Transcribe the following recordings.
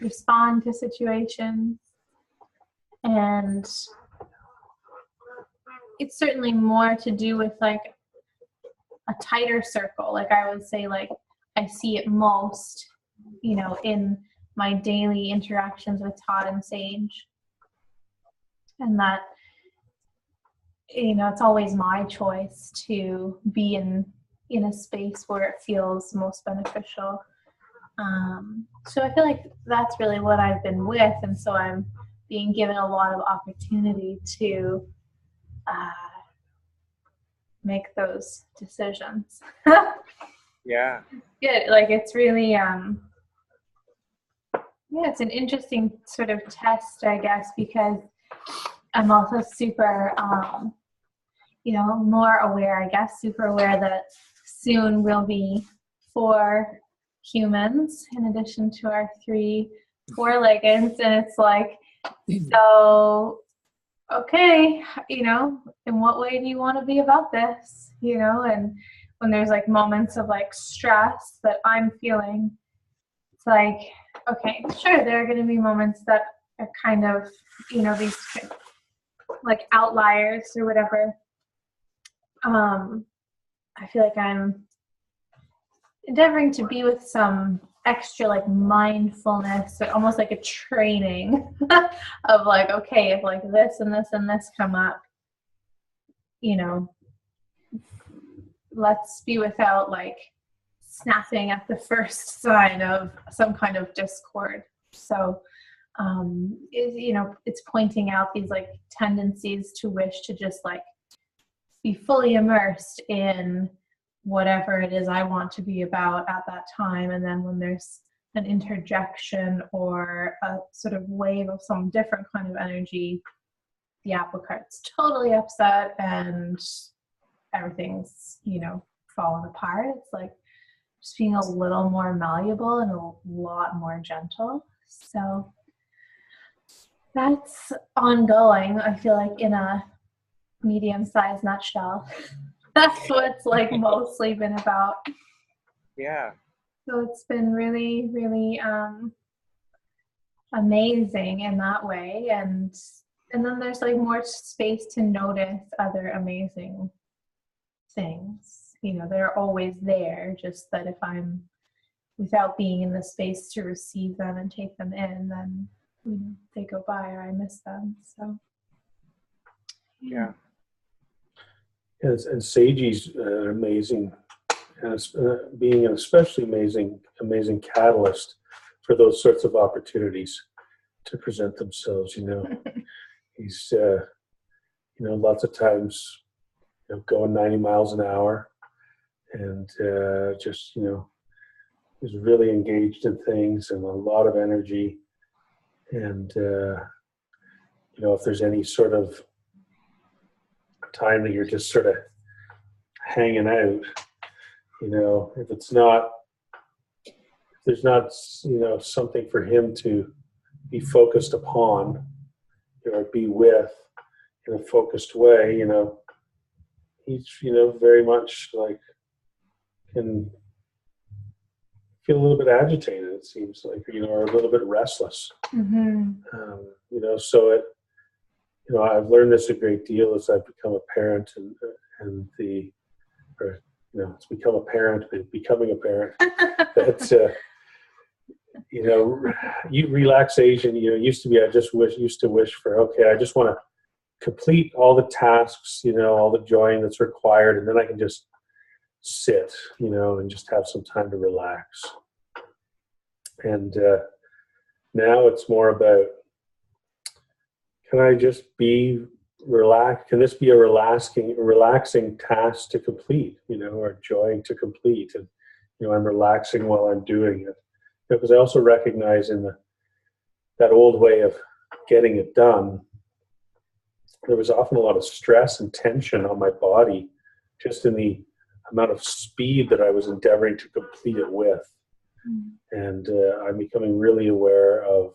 respond to situations. And it's certainly more to do with like a tighter circle. Like I would say, like I see it most, you know, in my daily interactions with Todd and Sage. And that, you know, it's always my choice to be in a space where it feels most beneficial. So I feel like that's really what I've been with, and so I'm being given a lot of opportunity to make those decisions. Yeah. Good. Like it's really, yeah, it's an interesting sort of test, I guess, because I'm also super, you know, more aware, I guess, super aware that soon we'll be 4 humans in addition to our 3 four-leggeds, and it's like, so, okay, you know, in what way do you want to be about this, you know? And when there's like moments of like stress that I'm feeling, it's like, okay, sure, there are going to be moments that are kind of, you know, these like outliers or whatever. I feel like I'm endeavoring to be with some extra like mindfulness, or almost like a training of like, okay, if like this and this and this come up, you know, let's be without like snapping at the first sign of some kind of discord. So you know, it's pointing out these like tendencies to wish to just like be fully immersed in whatever it is I want to be about at that time. And then when there's an interjection or a sort of wave of some different kind of energy, the apple cart's totally upset and everything's, you know, falling apart. It's like just being a little more malleable and a lot more gentle. So that's ongoing, I feel like, in a medium-sized nutshell. That's what it's like mostly been about. Yeah. So it's been really, really amazing in that way. And then there's like more space to notice other amazing things. You know, they're always there, just that if I'm without being in the space to receive them and take them in, then, you know, they go by or I miss them. So yeah. And Seiji's amazing, being an especially amazing catalyst for those sorts of opportunities to present themselves. You know, he's you know, lots of times, you know, going 90 miles an hour, and just, you know, is really engaged in things and a lot of energy. And you know, if there's any sort of time that you're just sort of hanging out, you know, if there's not, you know, something for him to be focused upon or be with in a focused way, you know, he's, you know, very much like can feel a little bit agitated, it seems like, you know, or a little bit restless. mm-hmm. You know, so it, you know, I've learned this a great deal as I've become a parent, and you know, it's become apparent, becoming apparent that you know, relaxation, you know, used to be, I just used to wish for, okay, I just want to complete all the tasks, you know, all the join that's required, and then I can just sit, you know, and just have some time to relax. And now it's more about, can I just be relaxed? Can this be a relaxing task to complete, you know, or joy to complete? And, you know, I'm relaxing while I'm doing it. Because I also recognize in that old way of getting it done, there was often a lot of stress and tension on my body, just in the amount of speed that I was endeavoring to complete it with. And I'm becoming really aware of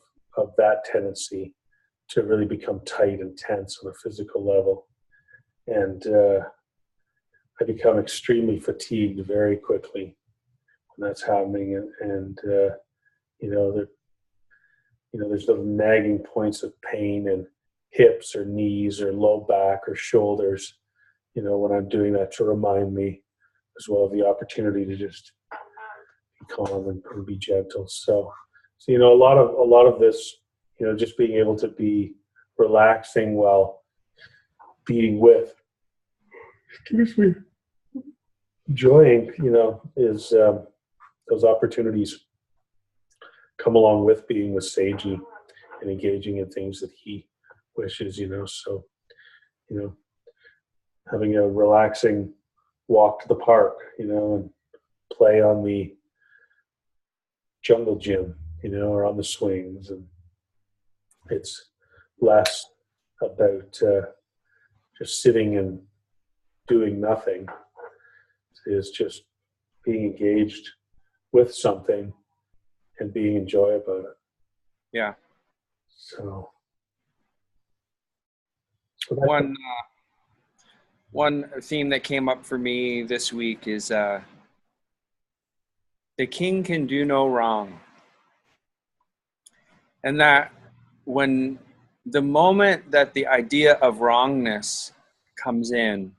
that tendency to really become tight and tense on a physical level. And I become extremely fatigued very quickly when that's happening. And you know, there's those nagging points of pain in hips or knees or low back or shoulders, when I'm doing that, to remind me as well of the opportunity to just be calm and be gentle. So a lot of this, just being able to be relaxing while being with, enjoying, is those opportunities come along with being with Seiji and engaging in things that he wishes, so, having a relaxing walk to the park, and play on the jungle gym, or on the swings. And it's less about just sitting and doing nothing. It's just being engaged with something and being in joy about it. Yeah. So one theme that came up for me this week is the king can do no wrong. And that when the moment that the idea of wrongness comes in,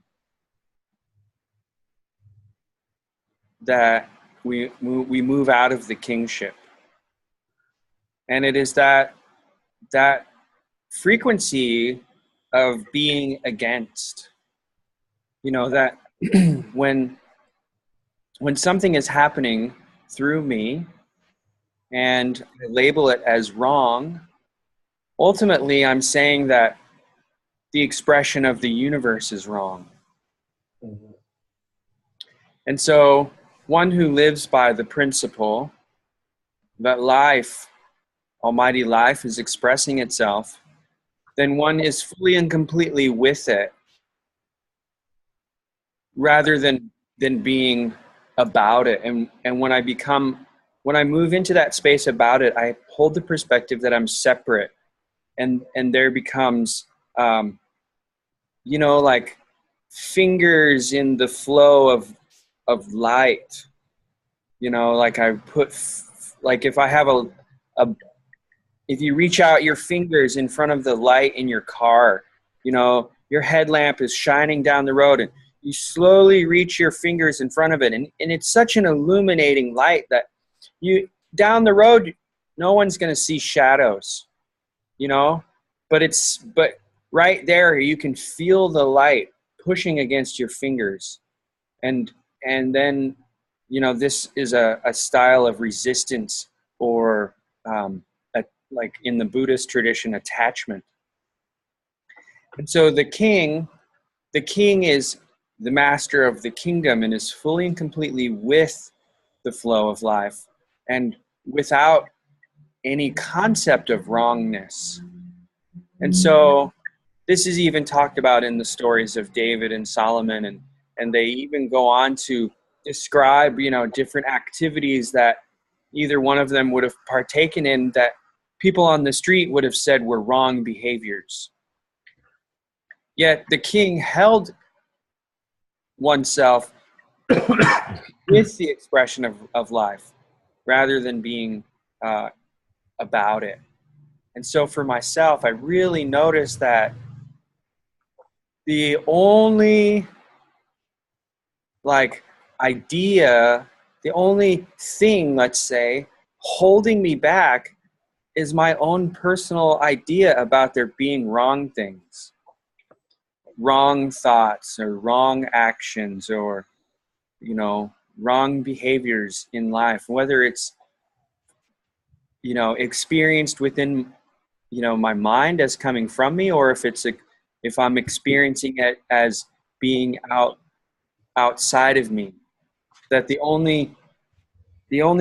that we move out of the kingship. And it is that frequency of being against, that when something is happening through me and I label it as wrong, ultimately I'm saying that the expression of the universe is wrong. Mm-hmm. And so one who lives by the principle that life, almighty life, is expressing itself, then one is fully and completely with it, rather than being about it. And when I move into that space about it, I hold the perspective that I'm separate, and there becomes like fingers in the flow of light. Like I put, like if I have if you reach out your fingers in front of the light in your car, your headlamp is shining down the road, and you slowly reach your fingers in front of it. And it's such an illuminating light that down the road, no one's going to see shadows, but right there, you can feel the light pushing against your fingers. And then, this is a style of resistance, or like in the Buddhist tradition, attachment. And so the king is the master of the kingdom and is fully and completely with the flow of life and without any concept of wrongness. And so this is even talked about in the stories of David and Solomon, and they even go on to describe, different activities that either one of them would have partaken in that people on the street would have said were wrong behaviors. Yet the king held oneself with the expression of life rather than being about it. And so for myself, I really noticed that the only idea, the only thing, let's say, holding me back is my own personal idea about there being wrong things, wrong thoughts or wrong actions, or, wrong behaviors in life, whether it's, experienced within, my mind as coming from me, or if I'm experiencing it as being outside of me. That the only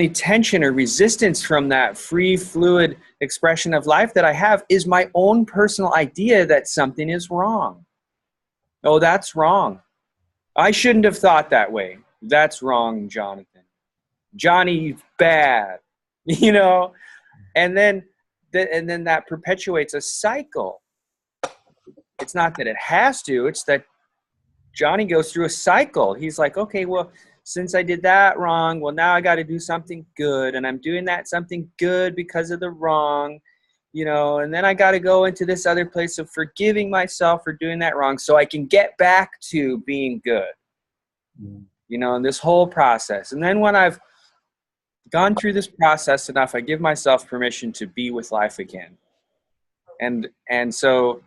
tension or resistance from that free, fluid expression of life that I have is my own personal idea that something is wrong. Oh, that's wrong. I shouldn't have thought that way. That's wrong, Jonathan. Johnny's bad, and then that perpetuates a cycle. It's not that it has to, it's that Johnny goes through a cycle. He's like, okay, well, since I did that wrong, well, now I got to do something good, and I'm doing that something good because of the wrong. and then I got to go into this other place of forgiving myself for doing that wrong so I can get back to being good, and this whole process. And then when I've gone through this process enough, I give myself permission to be with life again. And so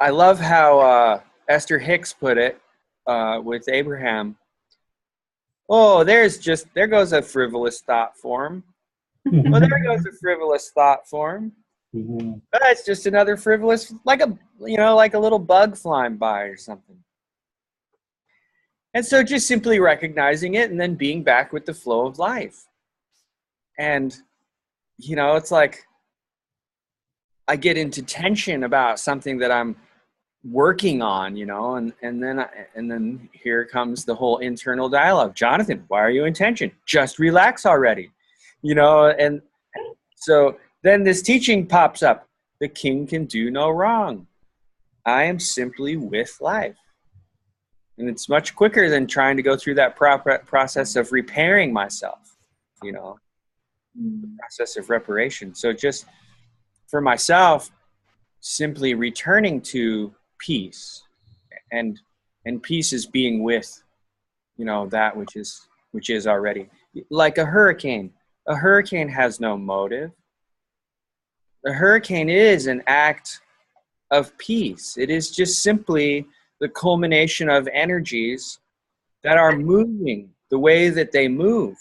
I love how Esther Hicks put it with Abraham. Oh, there goes a frivolous thought form. Well, there goes a frivolous thought form. That's just another frivolous, like a little bug flying by or something. And so just simply recognizing it and then being back with the flow of life. And, it's like I get into tension about something that I'm working on, and then here comes the whole internal dialogue. Jonathan, why are you in tension? Just relax already, and so then this teaching pops up. The king can do no wrong. I am simply with life. And it's much quicker than trying to go through that process of repairing myself, the process of reparation. So just for myself, simply returning to peace, and peace is being with, that which is already. Like a hurricane. A hurricane has no motive. A hurricane is an act of peace. It is just simply the culmination of energies that are moving the way that they move.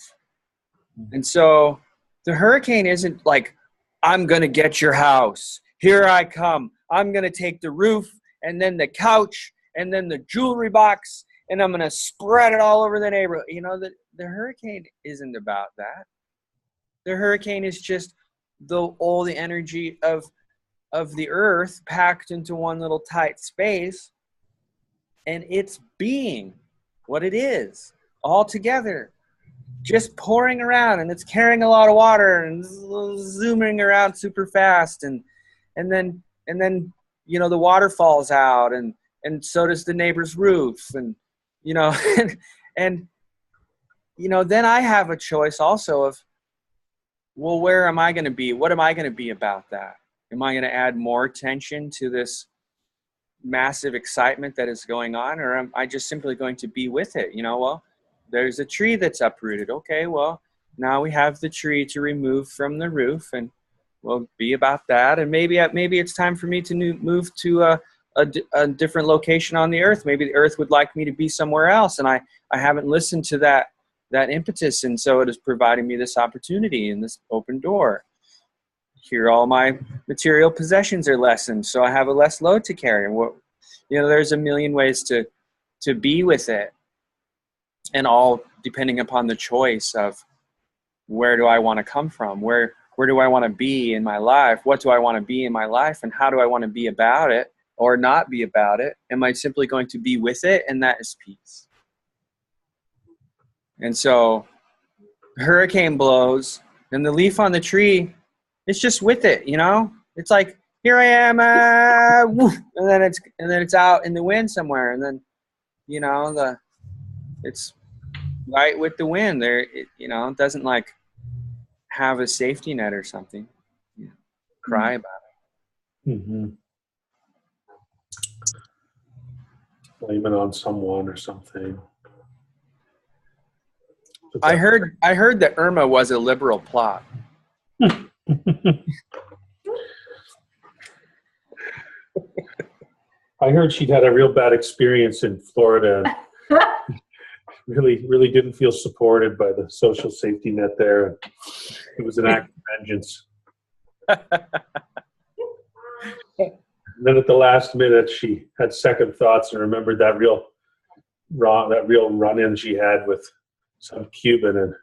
And so the hurricane isn't like, I'm going to get your house. Here I come. I'm going to take the roof and then the couch and then the jewelry box, and I'm going to spread it all over the neighborhood. The hurricane isn't about that. The hurricane is just all the energy of the earth packed into one little tight space, and it's being what it is all together, just pouring around, and it's carrying a lot of water and zooming around super fast, and then the water falls out, and so does the neighbor's roof, and and then I have a choice also of, well, where am I going to be? What am I going to be about that? Am I going to add more tension to this massive excitement that is going on, or am I just simply going to be with it? Well, there's a tree that's uprooted. Okay, well, now we have the tree to remove from the roof, and we'll be about that. And maybe it's time for me to move to a different location on the earth. Maybe the earth would like me to be somewhere else, and I haven't listened to that impetus, and so it is providing me this opportunity and this open door. Here, all my material possessions are lessened, so I have a less load to carry. And there's a million ways to be with it, and all depending upon the choice of where do I want to come from, where do I want to be in my life, what do I want to be in my life, and how do I want to be about it or not be about it? Am I simply going to be with it? And that is peace. And so hurricane blows, and the leaf on the tree, it's just with it, It's like, here I am, woof, and then it's out in the wind somewhere, and then, it's right with the wind there. It doesn't like have a safety net or something. Cry about it. Mm-hmm. Blame it on someone or something. I heard that Irma was a liberal plot. I heard she'd had a real bad experience in Florida. Really didn't feel supported by the social safety net there. It was an act of vengeance. And then at the last minute, she had second thoughts and remembered that real run-in she had with some Cuban, and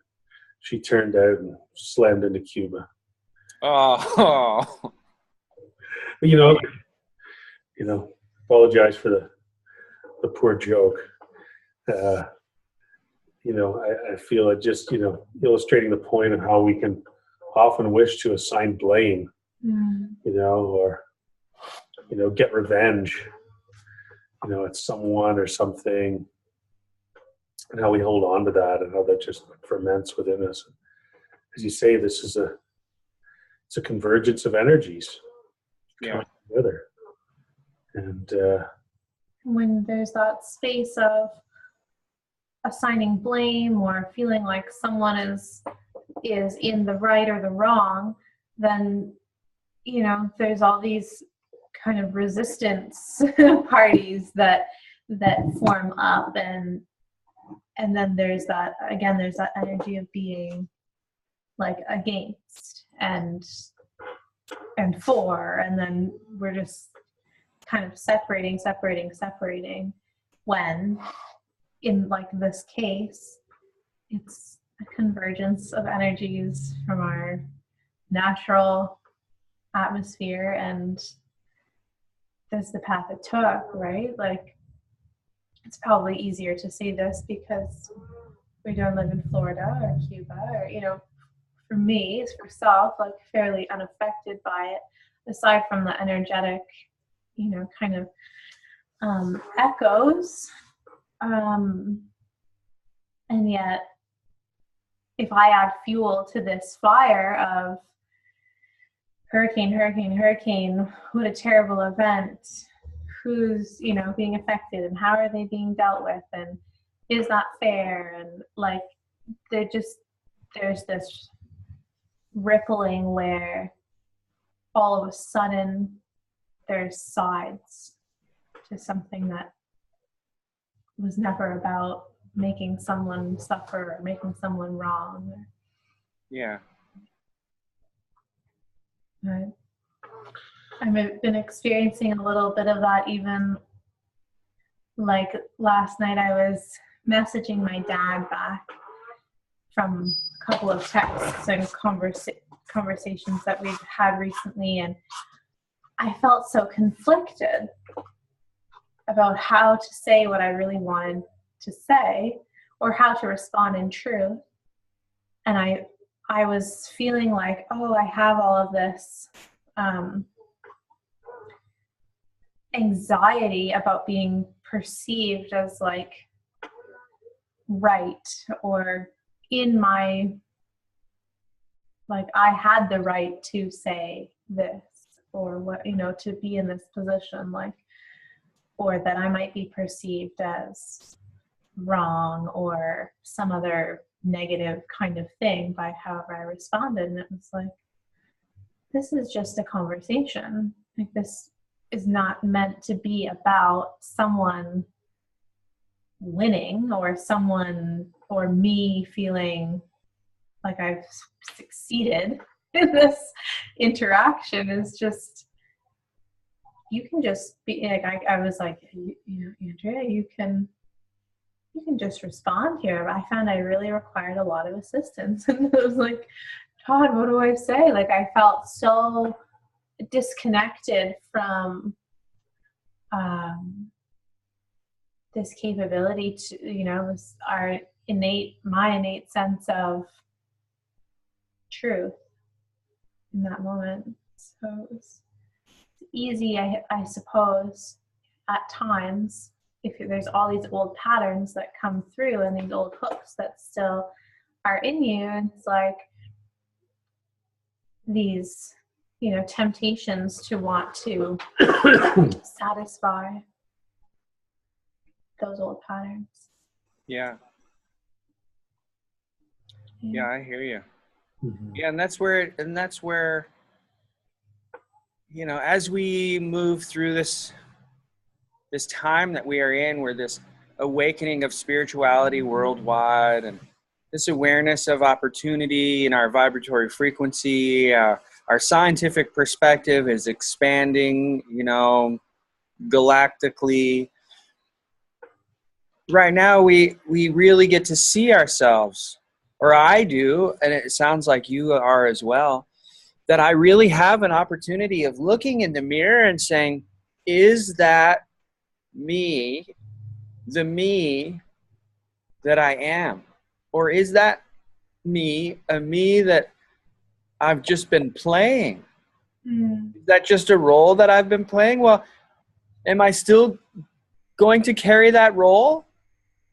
she turned out and slammed into Cuba. Oh. Apologize for the poor joke. I feel it just, illustrating the point of how we can often wish to assign blame, or, get revenge, at someone or something, and how we hold on to that and how that just ferments within us. As you say, this is it's a convergence of energies Yeah. coming together. And When there's that space of assigning blame or feeling like someone is in the right or the wrong, then there's all these kind of resistance parties that form up, and then there's that energy of being like against and for, and then we're just kind of separating, when in like this case it's a convergence of energies from our natural atmosphere, and that's the path it took, right? Like, it's probably easier to say this because we don't live in Florida or Cuba, or for me, it's for self, like fairly unaffected by it, aside from the energetic kind of echoes, and yet if I add fuel to this fire of hurricane, what a terrible event, who's being affected and how are they being dealt with, and is that fair, and like there's this rippling where all of a sudden there's sides to something that was never about making someone suffer or making someone wrong. Yeah. I've been experiencing a little bit of that, even like last night I was messaging my dad back from a couple of texts and conversations that we've had recently, and I felt so conflicted about how to say what I really wanted to say or how to respond in truth. And I was feeling like, oh, I have all of this anxiety about being perceived as like right, or in my, like I had the right to say this, or what, to be in this position, like, or that I might be perceived as wrong or some other negative kind of thing by however I responded. And it was like, this is just a conversation. Like, this is not meant to be about someone winning or someone or me feeling like I've succeeded in this interaction. Is just, you can just be like, I was like, Andrea, you can just respond here. I found I really required a lot of assistance. And it was like, Todd, what do I say? Like, I felt so disconnected from this capability to, this, my innate sense of truth in that moment. So it's easy, I suppose, at times, if there's all these old patterns that come through and these old hooks that still are in you, and it's like these, temptations to want to satisfy those old patterns. Yeah. Yeah, I hear you. mm-hmm. Yeah, and that's where, as we move through this time that we are in, where this awakening of spirituality worldwide and this awareness of opportunity in our vibratory frequency, our scientific perspective is expanding, galactically. Right now, we really get to see ourselves, or I do, and it sounds like you are as well, that I really have an opportunity of looking in the mirror and saying, is that me, the me that I am? Or is that me, a me that I've just been playing? Is that just a role that I've been playing? Well, am I still going to carry that role?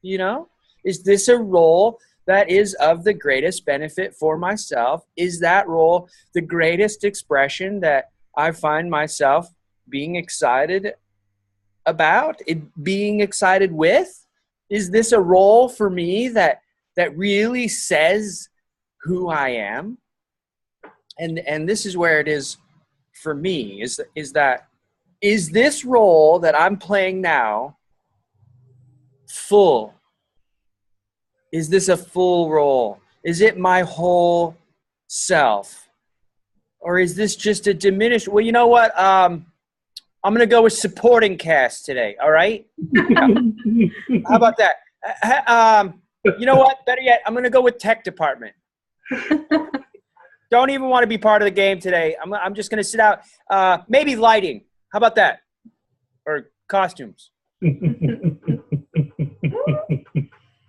Is this a role that is of the greatest benefit for myself? Is that role the greatest expression that I find myself being excited about, being excited with? Is this a role for me that really says who I am? And this is where it is for me, is this role that I'm playing now full? Is this a full role? Is it my whole self? Or is this just a diminished, well, you know what? I'm going to go with supporting cast today, all right? How about that? You know what? Better yet, I'm going to go with tech department. Don't even want to be part of the game today. I'm just going to sit out. Maybe lighting. How about that? Or costumes.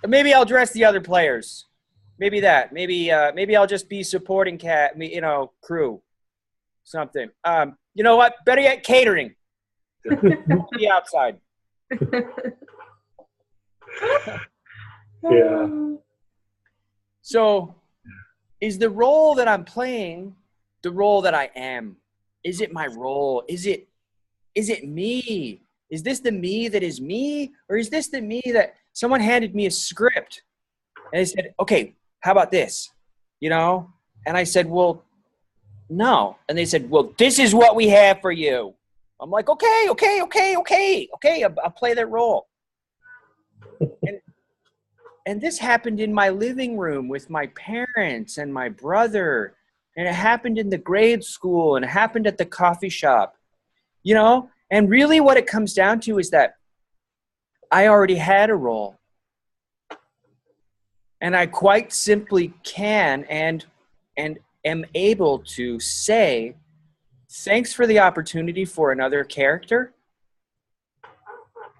Maybe I'll dress the other players. Maybe that. Maybe I'll just be supporting crew. Something. You know what? Better yet, catering. Be outside. Yeah. So, is the role that I'm playing the role that I am? Is it my role? Is it me? Is this the me that is me? Or is this the me that someone handed me a script and they said, okay, how about this? And I said, well, no. And they said, well, this is what we have for you. I'm like, okay. I'll play that role. And this happened in my living room with my parents and my brother. And it happened in the grade school, and it happened at the coffee shop. And really what it comes down to is that I already had a role. And I quite simply can and am able to say, thanks for the opportunity for another character,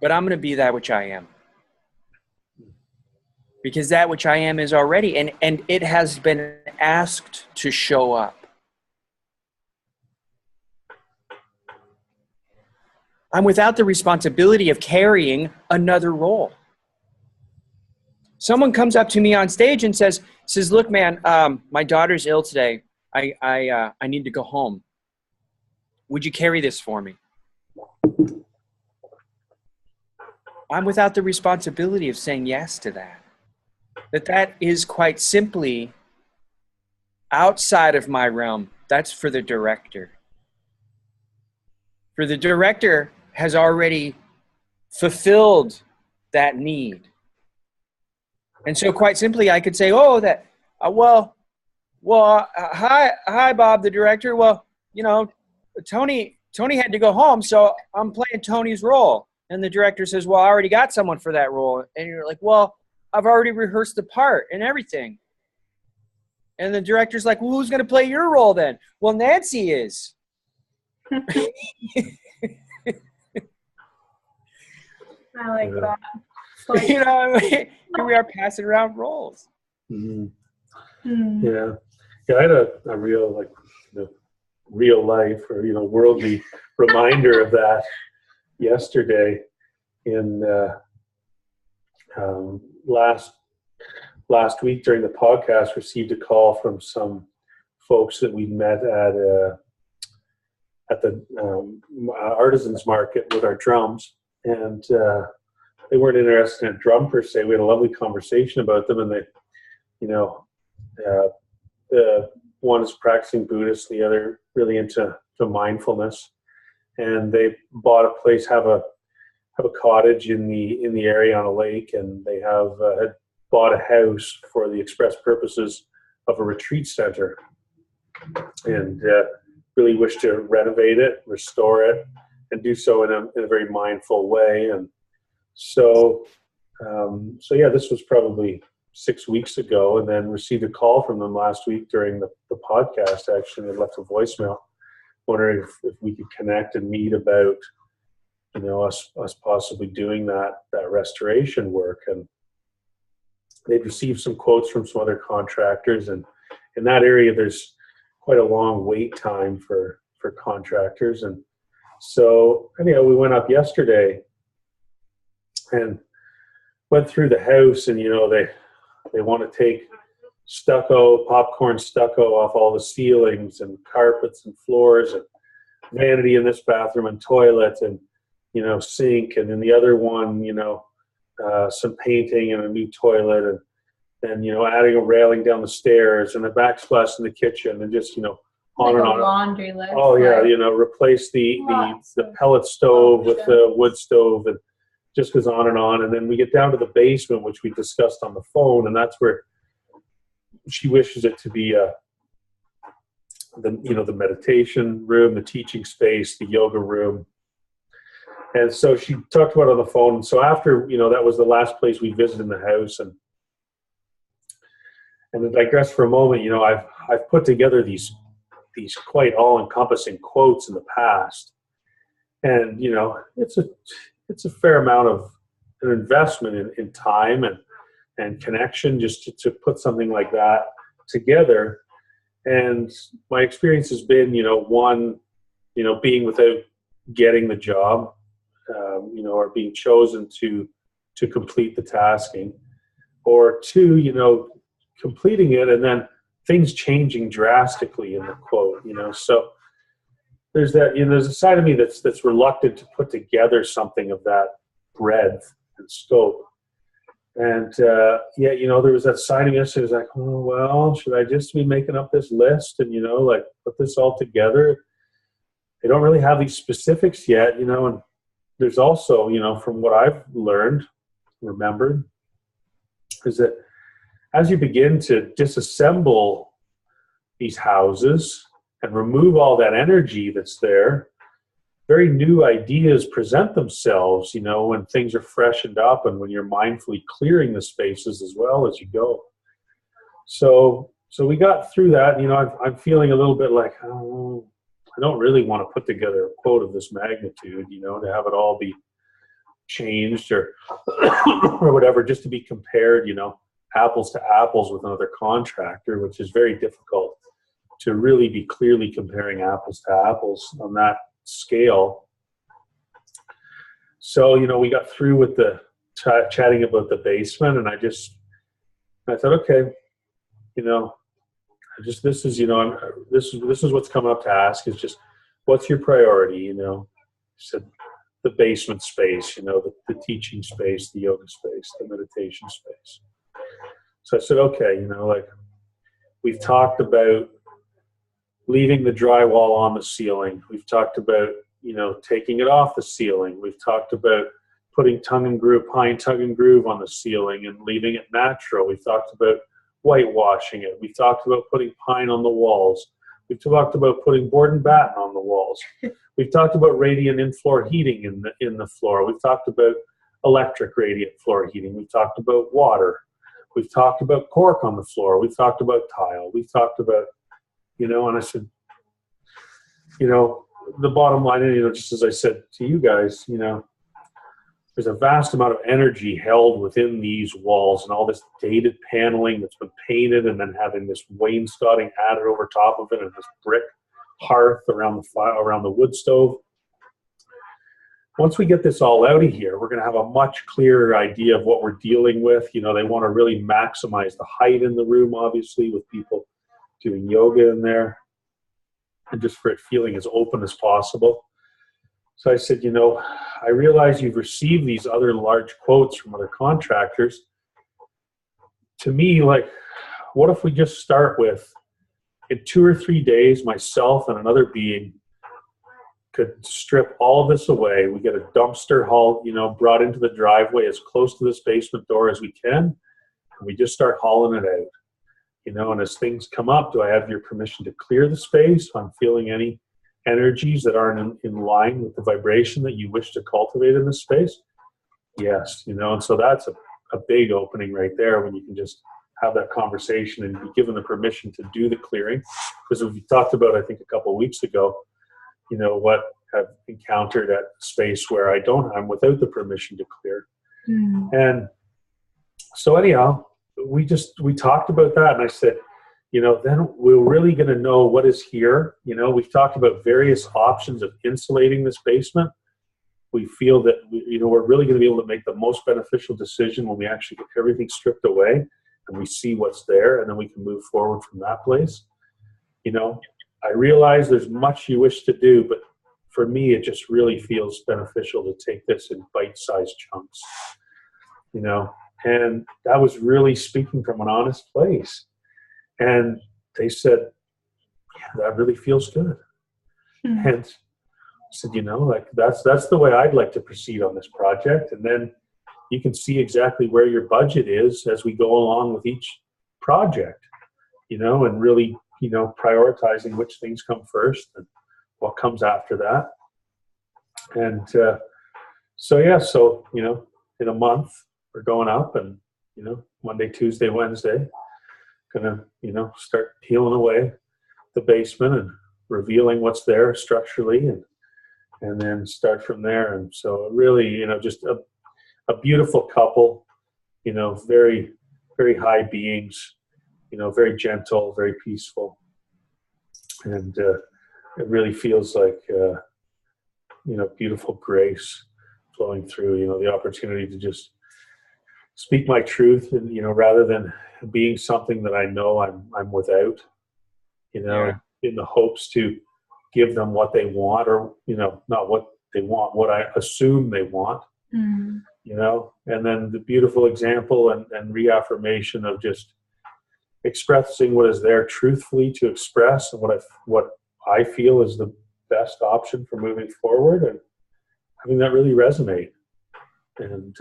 but I'm going to be that which I am. Because that which I am is already, and it has been asked to show up. I'm without the responsibility of carrying another role. Someone comes up to me on stage and says, look, man, my daughter's ill today. I need to go home. Would you carry this for me? I'm without the responsibility of saying yes to that. That is quite simply outside of my realm. That's for the director. For the director has already fulfilled that need. And so quite simply, I could say, hi, Bob, the director. Well, Tony had to go home, so I'm playing Tony's role. And the director says, well, I already got someone for that role. And you're like, well, I've already rehearsed the part and everything. And the director's like, well, who's going to play your role then? Well, Nancy is. I like that. Like, Here we are passing around roles. Mm-hmm. Yeah. I had a real, real life or, worldly reminder of that yesterday in last week during the podcast. Received a call from some folks that we met at the artisans market with our drums, and they weren't interested in a drum per se. We had a lovely conversation about them, and they, one is practicing Buddhist, the other really into mindfulness, and they bought a place, have a cottage in the area on a lake, and they had bought a house for the express purposes of a retreat center, and really wish to renovate it, restore it, and do so in a very mindful way. And so this was probably 6 weeks ago, and then received a call from them last week during the podcast. Actually, they left a voicemail wondering if we could connect and meet about us possibly doing that restoration work. And they'd received some quotes from some other contractors, and in that area there's quite a long wait time for contractors. And so anyhow, we went up yesterday and went through the house, and They want to take popcorn stucco off all the ceilings and carpets and floors, and vanity in this bathroom and toilet and, sink. And then the other one, some painting and a new toilet, and then, adding a railing down the stairs and a backsplash in the kitchen, and just, on like and a on. laundry list. Oh yeah, like, replace the pellet stove with the wood stove, and just goes on. And then we get down to the basement, which we discussed on the phone, and that's where she wishes it to be the meditation room, the teaching space, the yoga room. And so she talked about it on the phone. And so after, that was the last place we visited in the house, and to digress for a moment, I've put together these quite all-encompassing quotes in the past, and it's a fair amount of an investment in time and connection just to put something like that together. And my experience has been, one, being without getting the job, or being chosen to complete the tasking, or two, completing it and then things changing drastically in the quote, so there's that, there's a side of me that's reluctant to put together something of that breadth and scope. And there was that side of me that was like, oh, well, should I just be making up this list and, put this all together? They don't really have these specifics yet, and there's also, from what I've remembered, is that as you begin to disassemble these houses and remove all that energy that's there, very new ideas present themselves, when things are freshened up and when you're mindfully clearing the spaces as well as you go. So we got through that. I'm feeling a little bit like, oh, I don't really want to put together a quote of this magnitude, to have it all be changed or whatever, just to be compared, apples to apples with another contractor, which is very difficult to really be clearly comparing apples to apples on that scale. So, we got through with the chatting about the basement, and I thought, okay, this is what's come up to ask is just, what's your priority? Said the basement space, the teaching space, the yoga space, the meditation space. So I said, okay, we've talked about leaving the drywall on the ceiling. We've talked about, taking it off the ceiling. We've talked about putting pine tongue and groove on the ceiling and leaving it natural. We've talked about whitewashing it. We've talked about putting pine on the walls. We've talked about putting board and batten on the walls. We've talked about radiant in-floor heating in the floor. We've talked about electric radiant floor heating. We've talked about water. We've talked about cork on the floor. We've talked about tile. We've talked about, and I said, the bottom line, just as I said to you guys, there's a vast amount of energy held within these walls and all this dated paneling that's been painted and then having this wainscoting added over top of it and this brick hearth around the wood stove. Once we get this all out of here, we're going to have a much clearer idea of what we're dealing with. They want to really maximize the height in the room, obviously, with people doing yoga in there, and just for it feeling as open as possible. So I said, I realize you've received these other large quotes from other contractors. To me, what if we just start with, in 2 or 3 days, myself and another being could strip all of this away. We get a dumpster haul, brought into the driveway as close to this basement door as we can, and we just start hauling it out. And as things come up, do I have your permission to clear the space? If I'm feeling any energies that aren't in line with the vibration that you wish to cultivate in this space? Yes, and so that's a big opening right there when you can just have that conversation and be given the permission to do the clearing. Because we talked about, I think a couple of weeks ago, what I've encountered at space where I'm without the permission to clear. And so anyhow, we talked about that, and I said, then we're really going to know what is here. We've talked about various options of insulating this basement. We feel that we're really going to be able to make the most beneficial decision when we actually get everything stripped away and we see what's there, and then we can move forward from that place. You know, I realize there's much you wish to do, but for me, it just really feels beneficial to take this in bite-sized chunks, you know, and that was really speaking from an honest place. And they said, yeah, that really feels good. Mm-hmm. And I said, you know, like that's the way I'd like to proceed on this project. And then you can see exactly where your budget is as we go along with each project, you know, and really, you know, prioritizing which things come first and what comes after that. And so, you know, in a month we're going up, and, you know, Monday, Tuesday, Wednesday, gonna, you know, start peeling away the basement and revealing what's there structurally, and then start from there. And so really, you know, just a beautiful couple, you know, very, very high beings, you know, very gentle, very peaceful. And it really feels like, you know, beautiful grace flowing through, you know, the opportunity to just speak my truth, and, you know, rather than being something that I know I'm without, you know, in the hopes to give them what they want, or, you know, not what they want, what I assume they want, you know. And then the beautiful example and reaffirmation of just expressing what is there truthfully to express, and what I feel is the best option for moving forward, and having that really resonate. And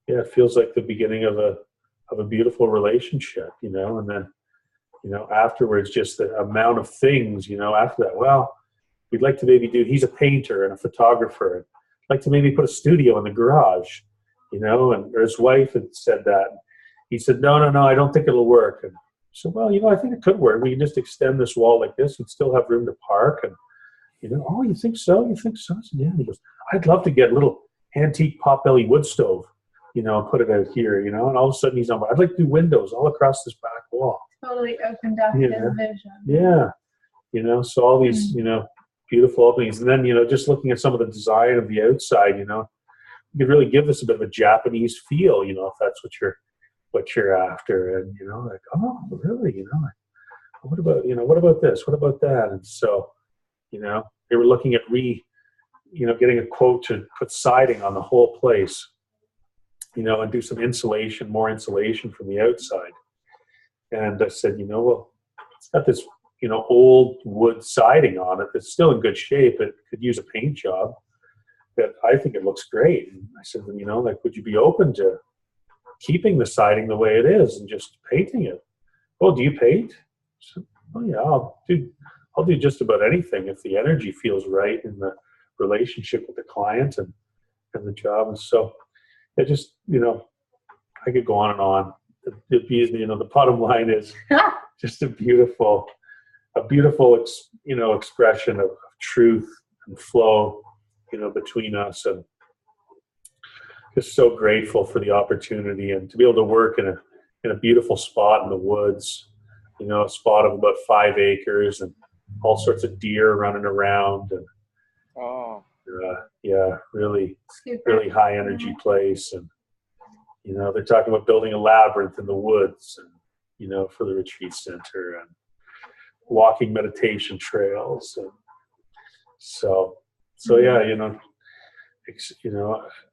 yeah, it feels like the beginning of a beautiful relationship, you know. And then, you know, afterwards, just the amount of things, you know, after that, well, we'd like to maybe he's a painter and a photographer, and like to maybe put a studio in the garage, you know. And his wife had said that. He said, no, I don't think it'll work. And so, well, you know, I think it could work. We can just extend this wall like this and still have room to park. And, you know, oh, you think so? You think so? I said, yeah. And he goes, I'd love to get a little antique potbelly wood stove, you know, and put it out here, you know. And all of a sudden he's on, I'd like to do windows all across this back wall. Totally opened up his vision. Yeah. You know, so all these, you know, beautiful openings. And then, you know, just looking at some of the design of the outside, you know, you could really give this a bit of a Japanese feel, you know, if that's what you're after. And, you know, like, oh, really, you know, like, what about this? What about that? And so, you know, they were looking at getting a quote to put siding on the whole place, you know, and do some more insulation from the outside. And I said, you know, well, it's got this, you know, old wood siding on it that's still in good shape. It could use a paint job, but I think it looks great. And I said, you know, like, would you be open to keeping the siding the way it is and just painting it? Well, do you paint? I said, oh yeah, I'll do just about anything if the energy feels right in the relationship with the client and the job. And so it just, you know, I could go on and on. You know, the bottom line is just a beautiful, you know, expression of truth and flow, you know, between us. And just so grateful for the opportunity and to be able to work in a beautiful spot in the woods, you know, a spot of about 5 acres and all sorts of deer running around. And yeah, really high energy place. And, you know, they're talking about building a labyrinth in the woods, and, you know, for the retreat center, and walking meditation trails. And so yeah, you know,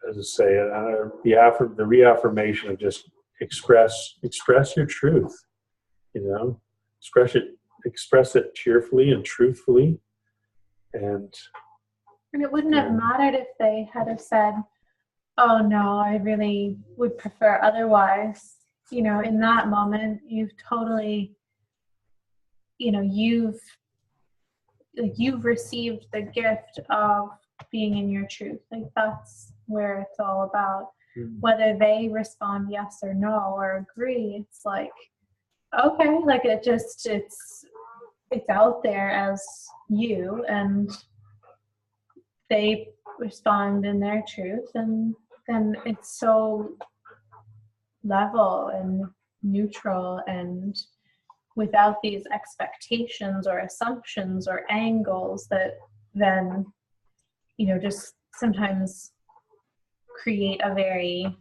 as I say, the reaffirmation of just express your truth, you know, express it cheerfully and truthfully. And it wouldn't have mattered if they had have said, oh no, I really would prefer otherwise. You know, in that moment, you've totally, you know, you've received the gift of being in your truth. Like, that's where it's all about. Whether they respond yes or no or agree, it's like, okay, like it's out there as you, and they respond in their truth, and then it's so level and neutral, and without these expectations or assumptions or angles that then, you know, just sometimes create a very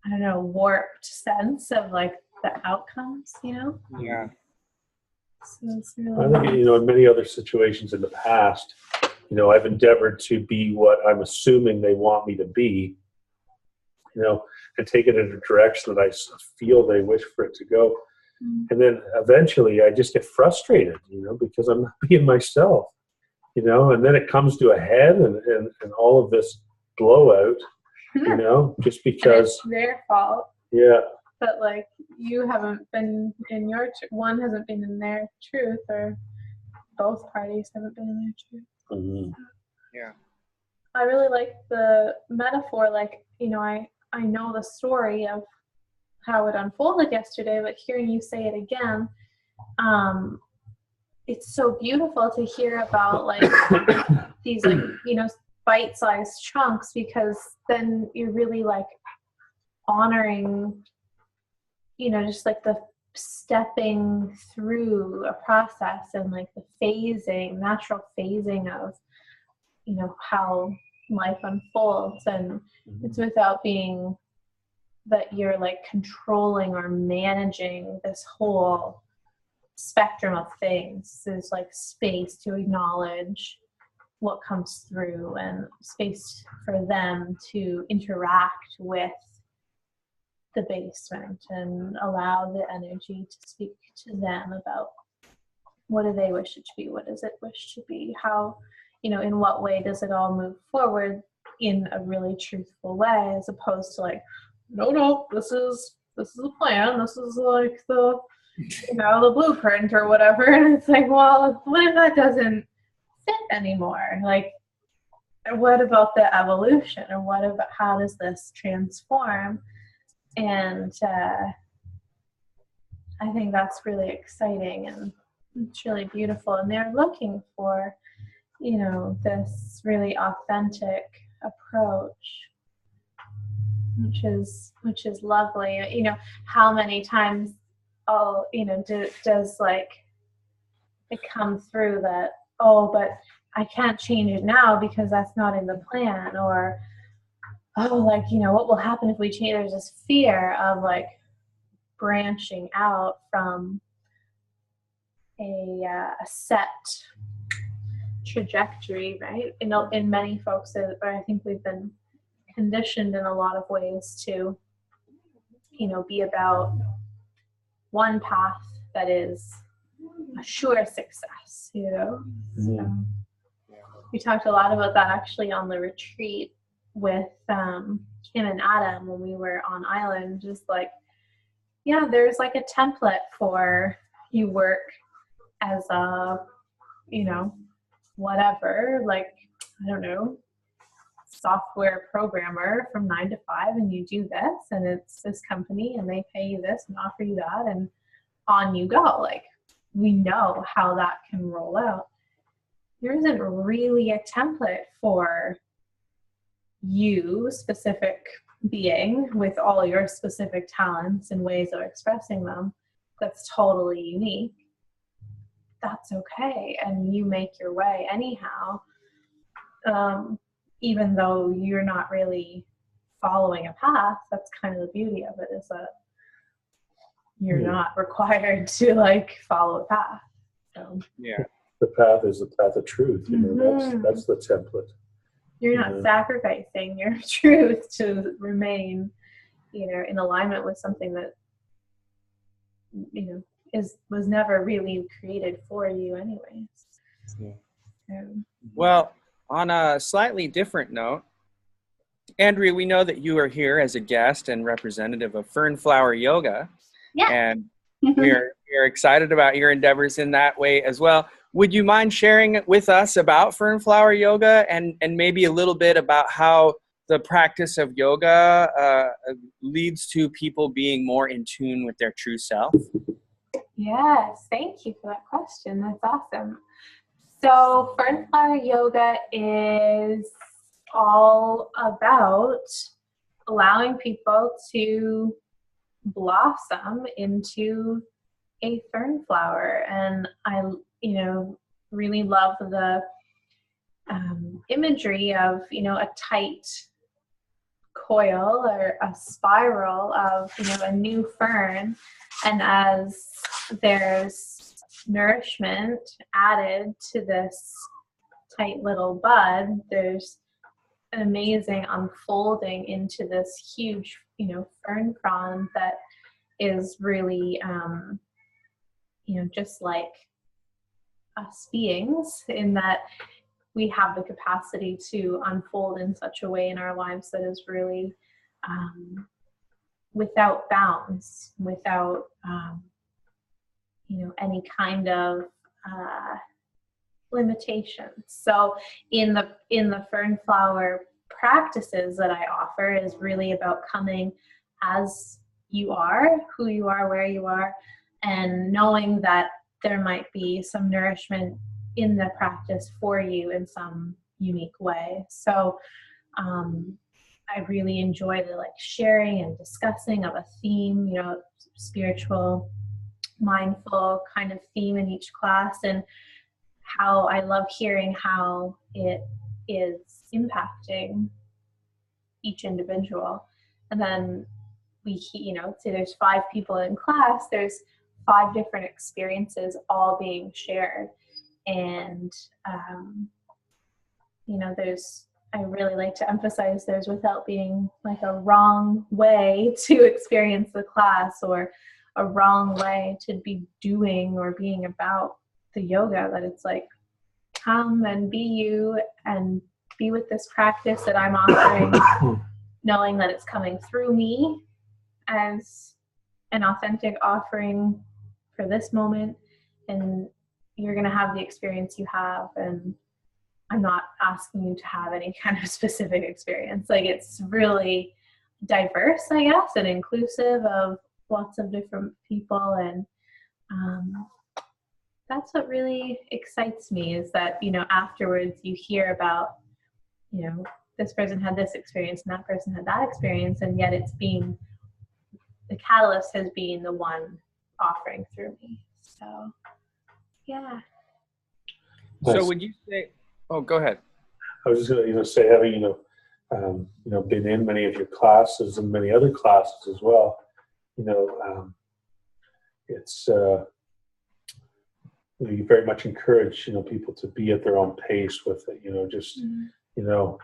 I don't know, warped sense of like the outcomes, you know? Yeah. So it's I really think, you know, in many other situations in the past, you know, I've endeavored to be what I'm assuming they want me to be, you know, and take it in a direction that I feel they wish for it to go. And then eventually I just get frustrated, you know, because I'm not being myself, you know, and then it comes to a head and all of this blowout, you know, just and because, it's their fault. yeah, But like you haven't been in your one hasn't been in their truth, or both parties haven't been in their truth. mhm. Yeah. I really like the metaphor. Like, you know, I know the story of how it unfolded yesterday, but hearing you say it again, it's so beautiful to hear about like these like, you know, bite-sized chunks, because then you're really like honoring, you know, just like the stepping through a process and like the natural phasing of, you know, how life unfolds. And it's without being that you're like controlling or managing this whole spectrum of things. There's like space to acknowledge what comes through and space for them to interact with the basement and allow the energy to speak to them about what do they wish it to be, what does it wish to be, how, you know, in what way does it all move forward in a really truthful way, as opposed to like, no, this is the plan, this is like the, you know, the blueprint or whatever. And it's like, well, what if that doesn't fit anymore? Like, what about the evolution, or what about how does this transform? And I think that's really exciting and it's really beautiful. And they're looking for, you know, this really authentic approach, which is lovely. You know, how many times, you know, does like it come through that, oh, but I can't change it now because that's not in the plan, or oh, like, you know, what will happen if we change? There's this fear of like branching out from a set trajectory, right? In many folks, I think we've been conditioned in a lot of ways to, you know, be about one path that is a sure success, you know. So we talked a lot about that actually on the retreat with Kim and Adam when we were on island. Just like, yeah, there's like a template for you work as a, you know, whatever, like, I don't know, software programmer from 9 to 5, and you do this, and it's this company, and they pay you this and offer you that, and on you go. Like, we know how that can roll out. There isn't really a template for you, specific being, with all your specific talents and ways of expressing them, that's totally unique. That's okay, and you make your way anyhow, even though you're not really following a path. That's kind of the beauty of it, is that you're not required to like follow a path. So Yeah. The path is the path of truth, you know, that's the template. You're not sacrificing your truth to remain, you know, in alignment with something that, you know, was never really created for you anyways. Yeah. Well, on a slightly different note, Andrea, we know that you are here as a guest and representative of Fern Flower Yoga. Yeah. And we are excited about your endeavors in that way as well. Would you mind sharing with us about Fern Flower Yoga and maybe a little bit about how the practice of yoga leads to people being more in tune with their true self? Yes, thank you for that question. That's awesome. So Fern Flower Yoga is all about allowing people to blossom into a fern flower. And I, you know, really love the imagery of, you know, a tight coil or a spiral of, you know, a new fern. And as there's nourishment added to this tight little bud, there's an amazing unfolding into this huge, you know, fern frond that is really, you know, just like us beings, in that we have the capacity to unfold in such a way in our lives that is really without bounds, without you know, any kind of limitations. So in the fern flower practices that I offer is really about coming as you are, who you are, where you are, and knowing that there might be some nourishment in the practice for you in some unique way. So I really enjoy the like sharing and discussing of a theme, you know, spiritual, mindful kind of theme in each class, and how I love hearing how it is impacting each individual. And then we, you know, say there's 5 people in class, there's 5 different experiences all being shared. And, you know, I really like to emphasize there's, without being like a wrong way to experience the class or a wrong way to be doing or being about the yoga, that it's like, come and be you and be with this practice that I'm offering, knowing that it's coming through me as an authentic offering for this moment, and you're going to have the experience you have, and I'm not asking you to have any kind of specific experience. Like, it's really diverse, I guess, and inclusive of lots of different people, and that's what really excites me, is that, you know, afterwards you hear about, you know, this person had this experience and that person had that experience, and yet it's being, the catalyst has been the one offering through me. So, yeah. So would you say, oh, go ahead. I was just going to, you know, say, having, you know, been in many of your classes and many other classes as well, you know, it's, you very much encourage, you know, people to be at their own pace with it, you know, just, you know,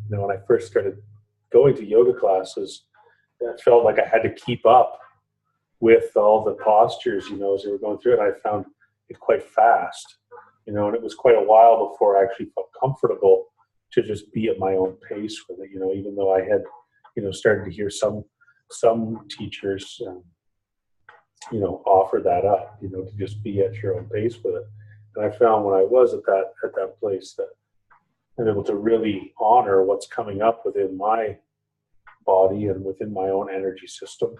when I first started going to yoga classes, I felt like I had to keep up with all the postures, you know, as they were going through it. I found it quite fast, you know, and it was quite a while before I actually felt comfortable to just be at my own pace with it, you know, even though I had, you know, started to hear some teachers, you know, offer that up, you know, to just be at your own pace with it. And I found when I was at that place that I'm able to really honor what's coming up within my body and within my own energy system,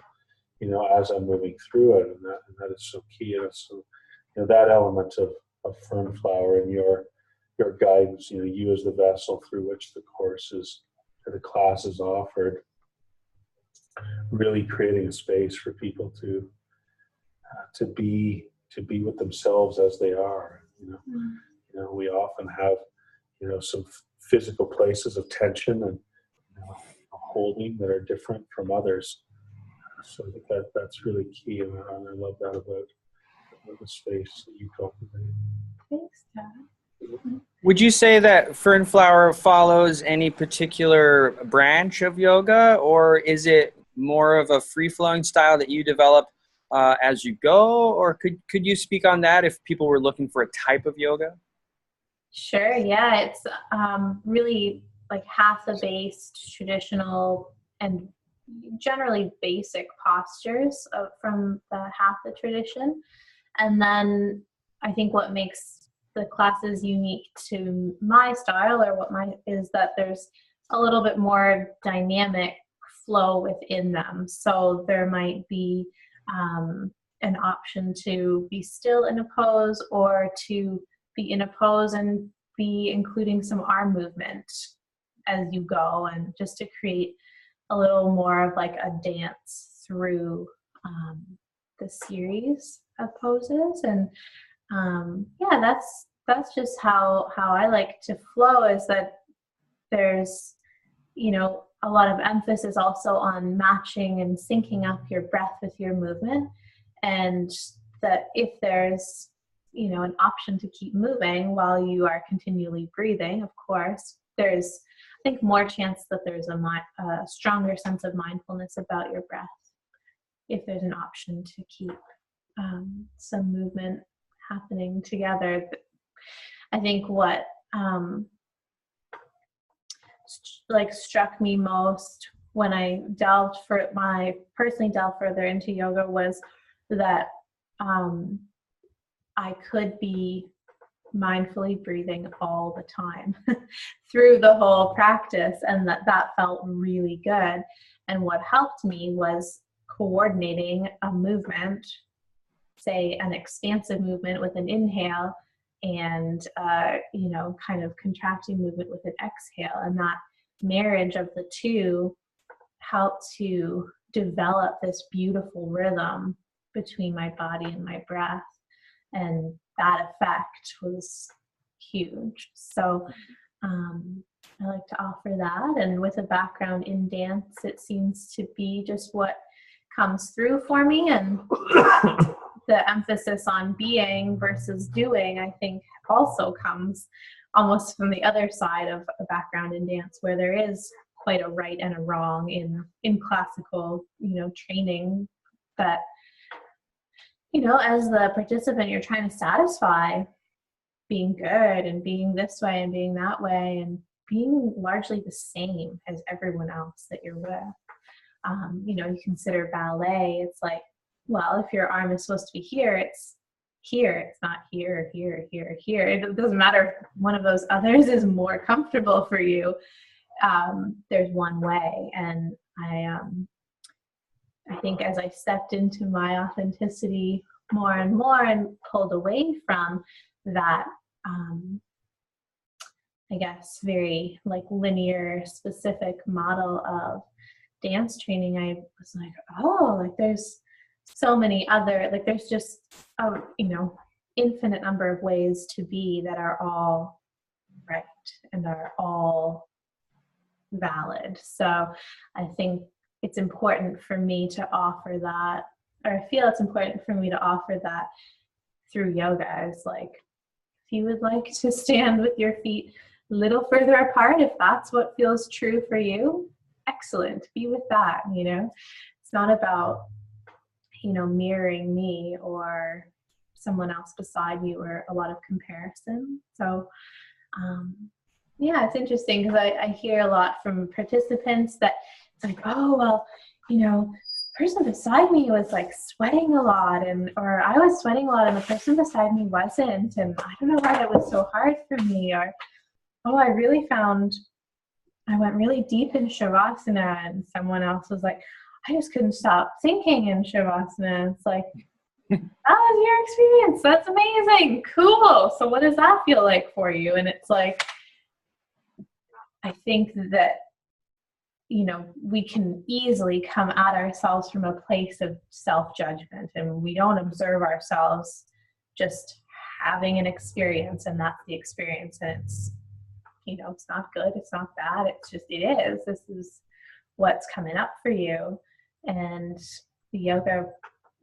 you know, as I'm moving through it. And that is so key. And so, you know, that element of Fern Flower and your guidance, you know, you as the vessel through which the courses or the class is offered, really creating a space for people to be with themselves as they are, you know. You know, we often have, you know, some physical places of tension and, you know, holding that are different from others. So I think that's really key, and I love that about the space that you cultivate. Thanks, Todd. Would you say that Fern Flower follows any particular branch of yoga, or is it more of a free-flowing style that you develop as you go? Or could you speak on that if people were looking for a type of yoga? Sure, yeah. It's really like hatha-based, traditional, and generally basic postures from the hatha tradition. And then I think what makes the classes unique to my style, or is that there's a little bit more dynamic flow within them. So there might be an option to be still in a pose, or to be in a pose and be including some arm movement as you go, and just to create a little more of like a dance through the series of poses. And yeah, that's just how I like to flow, is that there's, you know, a lot of emphasis also on matching and syncing up your breath with your movement. And that if there's, an option to keep moving while you are continually breathing, of course, there's, I think, more chance that there's a stronger sense of mindfulness about your breath if there's an option to keep some movement happening together. I think what struck me most when I personally delved further into yoga was that I could be mindfully breathing all the time through the whole practice, and that felt really good. And what helped me was coordinating a movement, say an expansive movement with an inhale, and kind of contracting movement with an exhale. And that marriage of the two helped to develop this beautiful rhythm between my body and my breath. And that effect was huge. So I like to offer that. And with a background in dance, it seems to be just what comes through for me. And the emphasis on being versus doing, I think, also comes almost from the other side of a background in dance, where there is quite a right and a wrong in classical, training. That, as the participant, you're trying to satisfy being good and being this way and being that way and being largely the same as everyone else that you're with. You consider ballet, it's like, well, if your arm is supposed to be here, it's here. It's not here, here, here, here. It doesn't matter if one of those others is more comfortable for you. There's one way. And I think as I stepped into my authenticity more and more and pulled away from that, I guess, very linear, specific model of dance training, I was like, oh, there's so many other, there's just infinite number of ways to be that are all right and are all valid. So I think it's important for me to offer that, or I feel it's important for me to offer that through yoga. It's like, if you would like to stand with your feet a little further apart, if that's what feels true for you, excellent, be with that. It's not about mirroring me or someone else beside you, or a lot of comparison. So it's interesting, because I hear a lot from participants that it's like, oh, well, the person beside me was sweating a lot, or I was sweating a lot and the person beside me wasn't, and I don't know why that was so hard for me, or, oh, I really found I went really deep in Shavasana, and someone else was like, I just couldn't stop thinking in Shavasana. It's like, that was your experience. That's amazing. Cool. So what does that feel like for you? And it's like, I think that, we can easily come at ourselves from a place of self-judgment, and we don't observe ourselves just having an experience, and that's the experience. And it's, it's not good, it's not bad, it's just, it is. This is what's coming up for you. And the yoga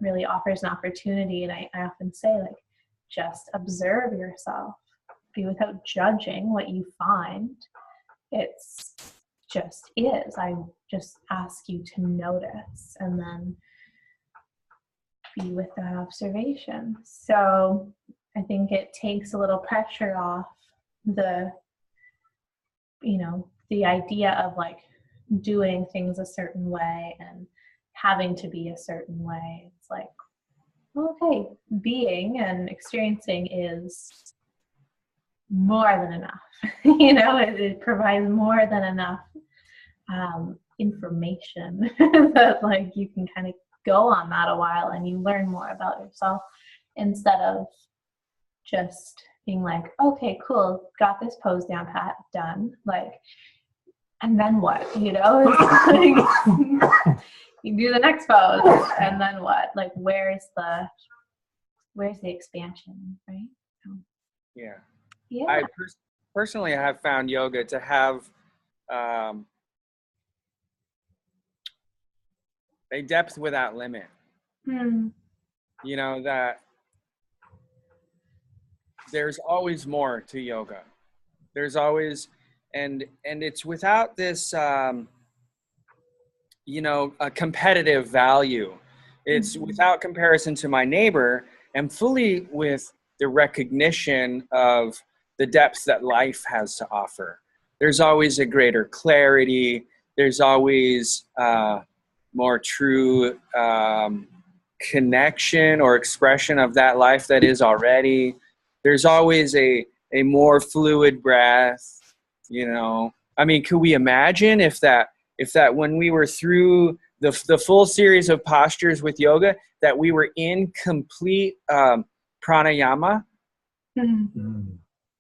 really offers an opportunity, and I often say, just observe yourself. Be without judging what you find. It's just is. I just ask you to notice, and then be with that observation. So I think it takes a little pressure off the idea of doing things a certain way and having to be a certain way. It's like, okay, being and experiencing is more than enough. It provides more than enough information that you can kind of go on that a while, and you learn more about yourself, instead of just being like, okay, cool, got this pose down pat, done. And then what? You do the next pose, and then what? Where's the expansion, right? Yeah. Yeah. I personally have found yoga to have a depth without limit. You know, that there's always more to yoga. There's always, and it's without this, you know, a competitive value. It's without comparison to my neighbor, and fully with the recognition of the depth that life has to offer. There's always a greater clarity. There's always more true connection or expression of that life that is already. There's always a more fluid breath, you know. I mean, could we imagine if that when we were through the full series of postures with yoga, that we were in complete pranayama?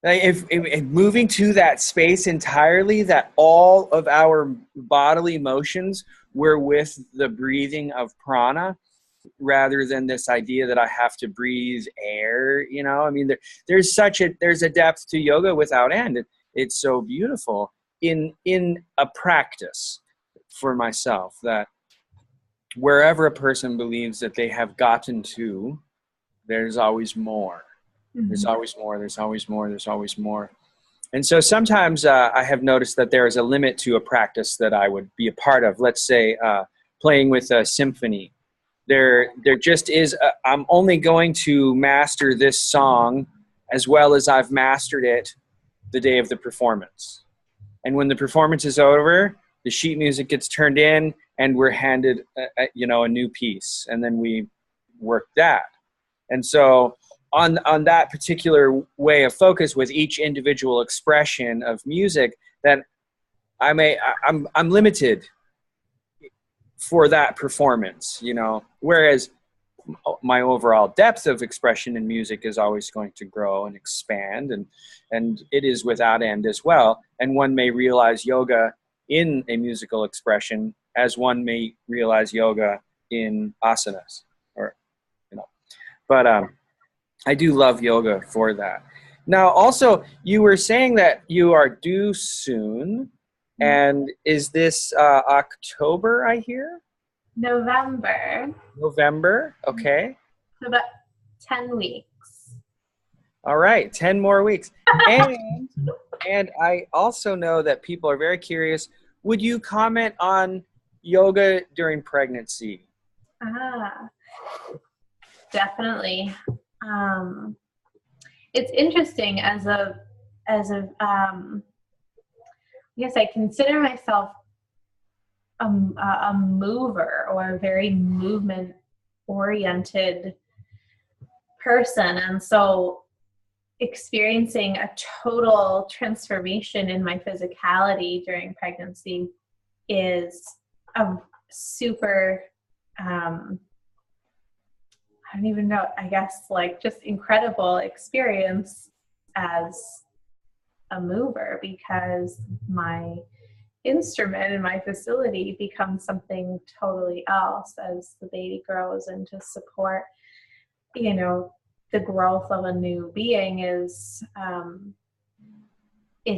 Like if moving to that space entirely, that all of our bodily motions were with the breathing of prana, rather than this idea that I have to breathe air, you know. I mean, there's a depth to yoga without end. It's so beautiful in a practice for myself, that wherever a person believes that they have gotten to, there's always more. There's always more, there's always more, there's always more. And so sometimes I have noticed that there is a limit to a practice that I would be a part of. Let's say playing with a symphony. There just is, I'm only going to master this song as well as I've mastered it the day of the performance. And when the performance is over, the sheet music gets turned in and we're handed a new piece, and then we work that. And so on that particular way of focus with each individual expression of music, that I'm limited for that performance, you know, whereas my overall depth of expression in music is always going to grow and expand, and it is without end as well. And one may realize yoga in a musical expression as one may realize yoga in asanas, or, you know, but I do love yoga for that. Now, also, you were saying that you are due soon, and is this October, I hear? November. November, okay. So about 10 weeks. All right, 10 more weeks. And I also know that people are very curious. Would you comment on yoga during pregnancy? Definitely. It's interesting as a yes, I consider myself a mover, or a very movement oriented person, and so experiencing a total transformation in my physicality during pregnancy is a super I don't even know, I guess, like, just incredible experience as a mover, because my instrument in my facility becomes something totally else as the baby grows, and to support, you know, the growth of a new being is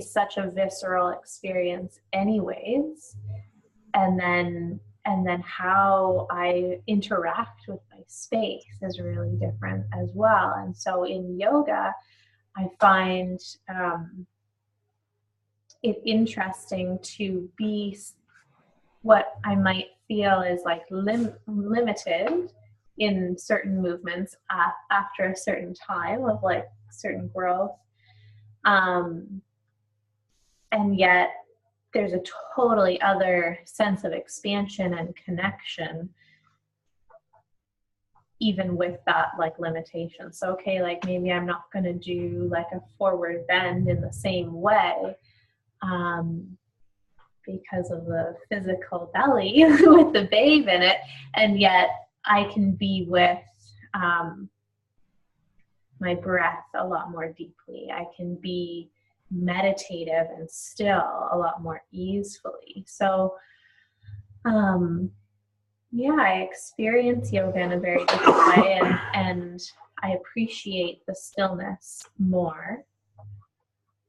such a visceral experience anyways. And then how I interact with my space is really different as well. And so in yoga, I find it interesting to be what I might feel is like limited in certain movements after a certain time of like certain growth. And yet there's a totally other sense of expansion and connection even with that like limitation. So, okay, like maybe I'm not going to do like a forward bend in the same way because of the physical belly with the babe in it. And yet I can be with my breath a lot more deeply. I can be meditative and still a lot more easily. So, yeah, I experience yoga in a very different way, and I appreciate the stillness more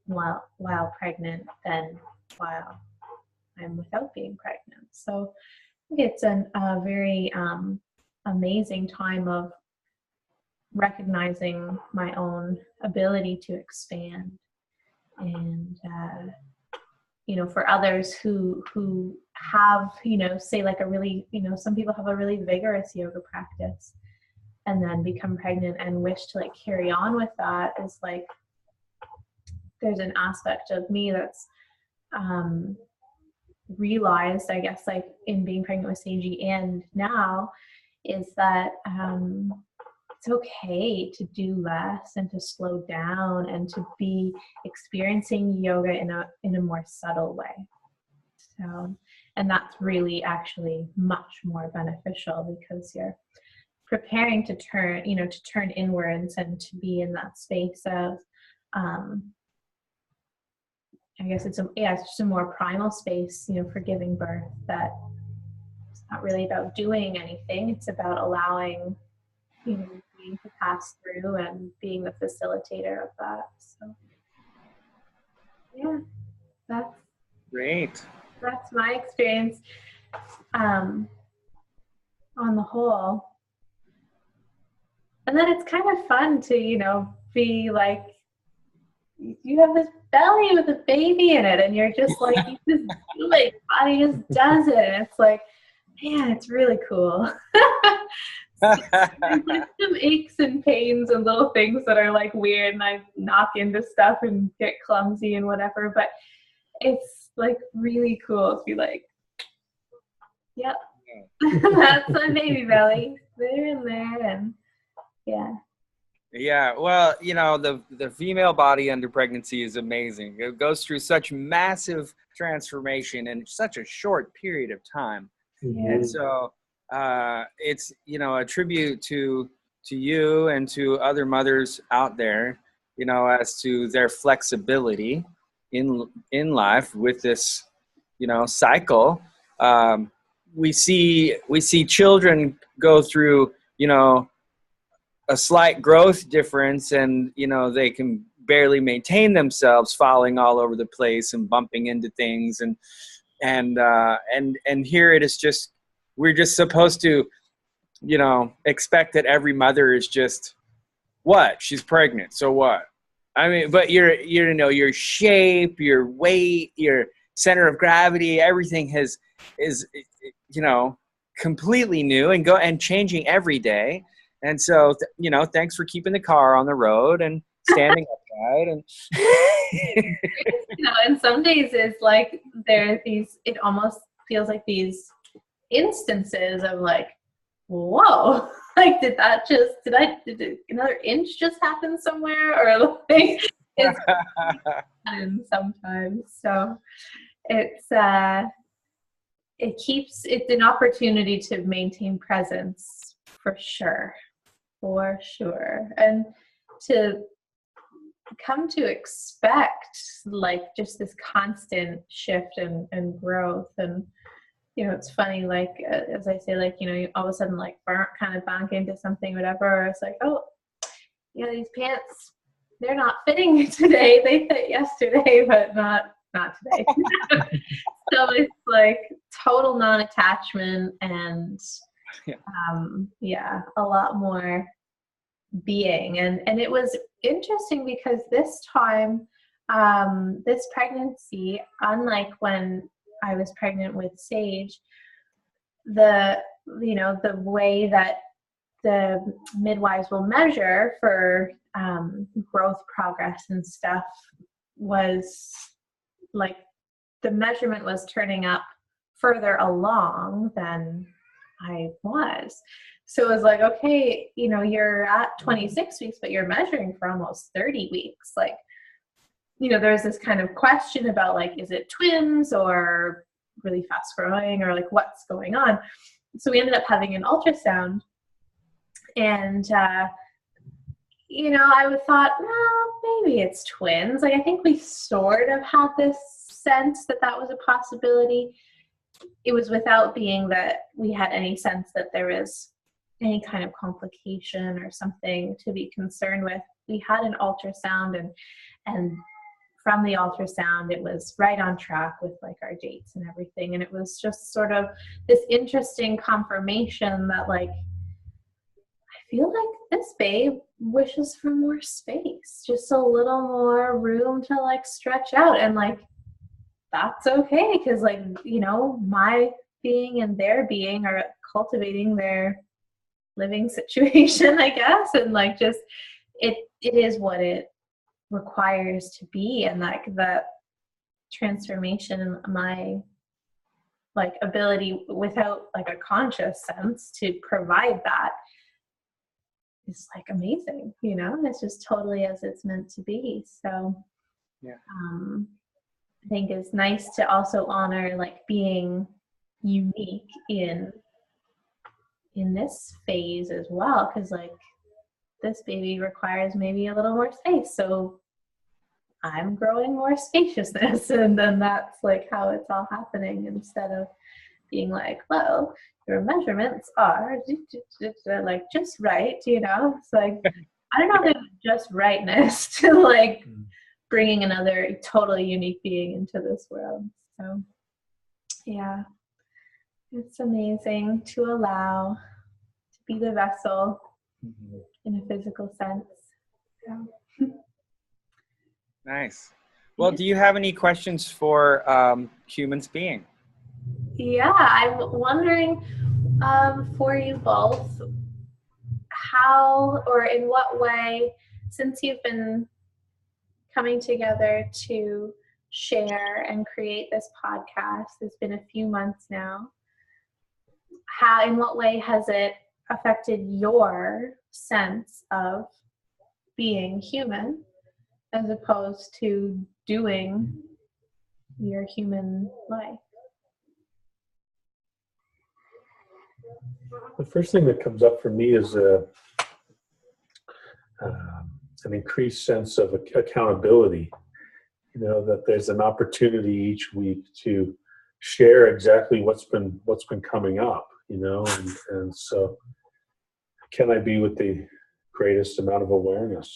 while pregnant than while I'm without being pregnant. So think it's a very amazing time of recognizing my own ability to expand, and you know, for others who have, you know, say like a really, you know, some people have a really vigorous yoga practice and then become pregnant and wish to like carry on with that, is like there's an aspect of me that's realized, I guess, like in being pregnant with Seiji and now, is that it's okay to do less and to slow down and to be experiencing yoga in a more subtle way. So, and that's really actually much more beneficial because you're preparing to turn, you know, to turn inwards and to be in that space of, I guess it's just a more primal space, you know, for giving birth, that it's not really about doing anything. It's about allowing, you know, being to pass through and being the facilitator of that. So yeah, that's Great. that's my experience on the whole. And then it's kind of fun to, you know, be like, you have this belly with a baby in it and you're just like, you just do it, your body just does it. And it's like, man, it's really cool. There's like some aches and pains and little things that are like weird, and I knock into stuff and get clumsy and whatever, but it's like really cool to be like, yep, that's my baby belly. They're in there, and yeah. Yeah, well, you know, the female body under pregnancy is amazing. It goes through such massive transformation in such a short period of time. Yeah. And so it's, you know, a tribute to you and to other mothers out there, you know, as to their flexibility in life with this, you know, cycle. We see children go through, you know, a slight growth difference, and you know, they can barely maintain themselves, falling all over the place and bumping into things, and here it is just, we're just supposed to, you know, expect that every mother is just, what, she's pregnant, so what? I mean, but you know, your shape, your weight, your center of gravity, everything is, you know, completely new and changing every day. And so, you know, thanks for keeping the car on the road and standing upright. And you know, and some days it's like there are these, it almost feels like these instances of like, whoa, like did another inch just happen somewhere, or like it's sometimes. So it's an opportunity to maintain presence for sure, and to come to expect like just this constant shift and growth. And you know, it's funny, like as I say, like, you know, you all of a sudden like kind of bonk into something, whatever. It's like, oh, you know, these pants, they're not fitting you today. They fit yesterday, but not today. So it's like total non-attachment and a lot more being. And it was interesting because this time, this pregnancy, unlike when I was pregnant with Sage, the way that the midwives will measure for growth progress and stuff was like, the measurement was turning up further along than I was. So it was like, okay, you know, you're at 26 weeks, but you're measuring for almost 30 weeks. Like, you know, there's this kind of question about like, is it twins or really fast growing, or like what's going on? So we ended up having an ultrasound, and you know, I would thought, no, maybe it's twins. Like, I think we sort of had this sense that was a possibility. It was without being that we had any sense that there was any kind of complication or something to be concerned with. We had an ultrasound, and from the ultrasound, it was right on track with like our dates and everything. And it was just sort of this interesting confirmation that like, I feel like this babe wishes for more space, just a little more room to like stretch out. And like, that's okay. Cause like, you know, my being and their being are cultivating their living situation, I guess. And like, just, it is what it requires to be. And like that transformation in my like ability without like a conscious sense to provide that is like amazing, you know. It's just totally as it's meant to be. So yeah, I think it's nice to also honor like being unique in this phase as well, because like this baby requires maybe a little more space, so I'm growing more spaciousness, and then that's like how it's all happening, instead of being like, well, your measurements are like just right, you know. It's like, I don't know if it's just rightness to like bringing another totally unique being into this world. So yeah, it's amazing to allow to be the vessel in a physical sense. Yeah. Nice. Well, do you have any questions for humans being? Yeah, I'm wondering for you both, how or in what way, since you've been coming together to share and create this podcast, it's been a few months now, in what way has it affected your sense of being human as opposed to doing your human life? The first thing that comes up for me is an increased sense of accountability. You know, that there's an opportunity each week to share exactly what's been coming up. You know, and so can I be with the greatest amount of awareness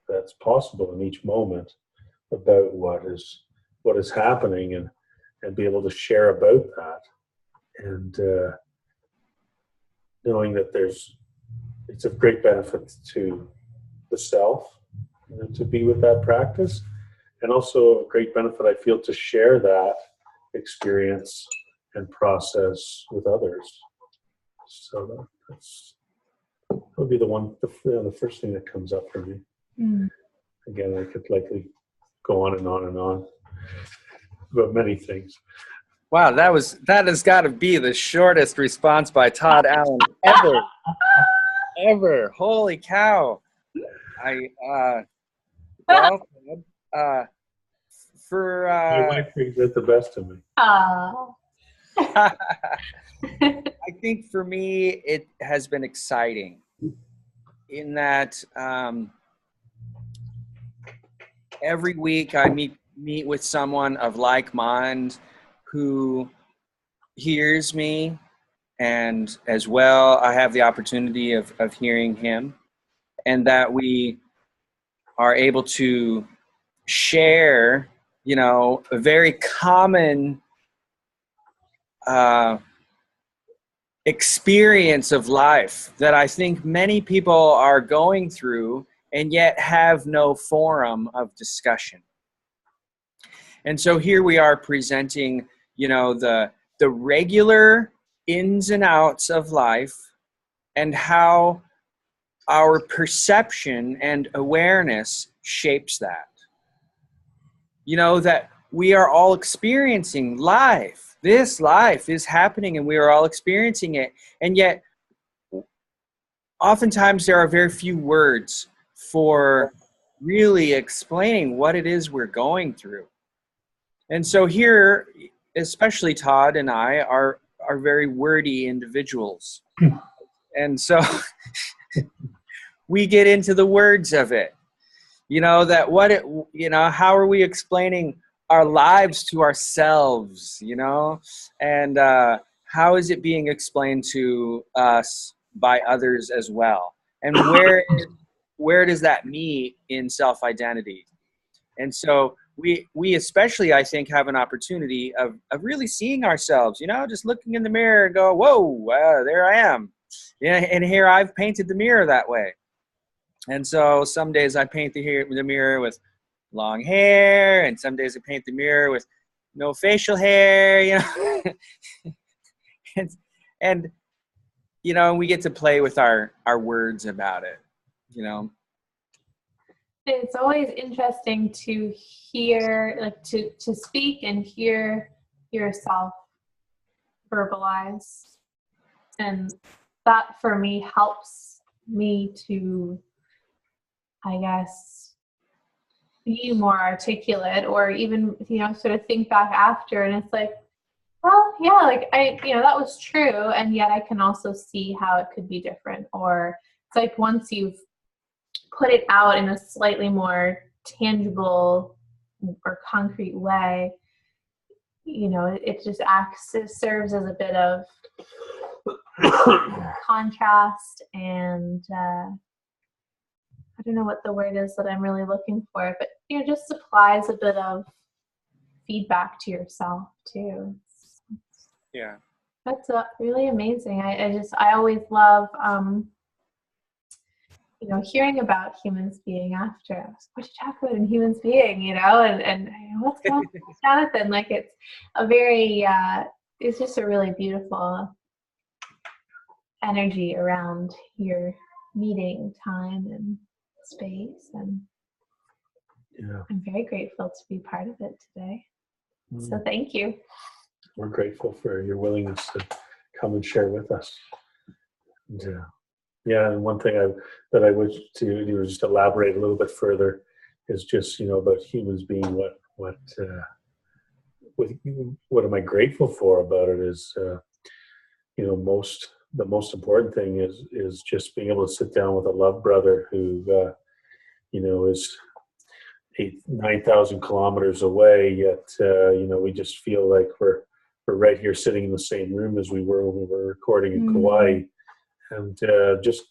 that's possible in each moment about what is happening, and be able to share about that, and knowing that it's of great benefit to the self, you know, to be with that practice, and also a great benefit I feel to share that experience and process with others. So that would be the first thing that comes up for me. Again, I could likely go on and on and on about many things. Wow, that has got to be the shortest response by Todd Allen ever. Holy cow! For My wife brings out the best of me. I think for me it has been exciting in that every week I meet with someone of like mind who hears me, and as well I have the opportunity of hearing him, and that we are able to share, you know, a very common experience of life that I think many people are going through and yet have no forum of discussion. And so here we are presenting, you know, the regular ins and outs of life, and how our perception and awareness shapes that. You know, that we are all experiencing life. This life is happening and we are all experiencing it. And yet, oftentimes there are very few words for really explaining what it is we're going through. And so here, especially Todd and I are very wordy individuals. And so we get into the words of it. You know, that how are we explaining our lives to ourselves, you know? And how is it being explained to us by others as well? And where does that meet in self-identity? And so we especially, I think, have an opportunity of really seeing ourselves, just looking in the mirror and go, whoa, there I am. Yeah, and here I've painted the mirror that way. And so some days I paint the mirror with long hair, and some days I paint the mirror with no facial hair, and we get to play with our words about it, It's always interesting to hear, like to speak and hear yourself verbalize. And that for me helps me to, I guess, be more articulate, or even, sort of think back after. And it's like, well, yeah, like that was true. And yet I can also see how it could be different. Or it's like once you've put it out in a slightly more tangible or concrete way, it just it serves as a bit of contrast, and I don't know what the word is that I'm really looking for, but just supplies a bit of feedback to yourself too. Yeah, that's really amazing. I always love hearing about humans being after. What did you talk about in humans being, and what's going on with Jonathan? Like, it's a very, it's just a really beautiful energy around your meeting time and space. And I'm very grateful to be part of it today. So thank you. We're grateful for your willingness to come and share with us. And, and one thing that I wish to just elaborate a little bit further is just about humans being what am I grateful for about it is the most important thing is just being able to sit down with a loved brother who is 9,000 kilometers away, yet we just feel like we're right here sitting in the same room as we were when we were recording in Kauai. And just,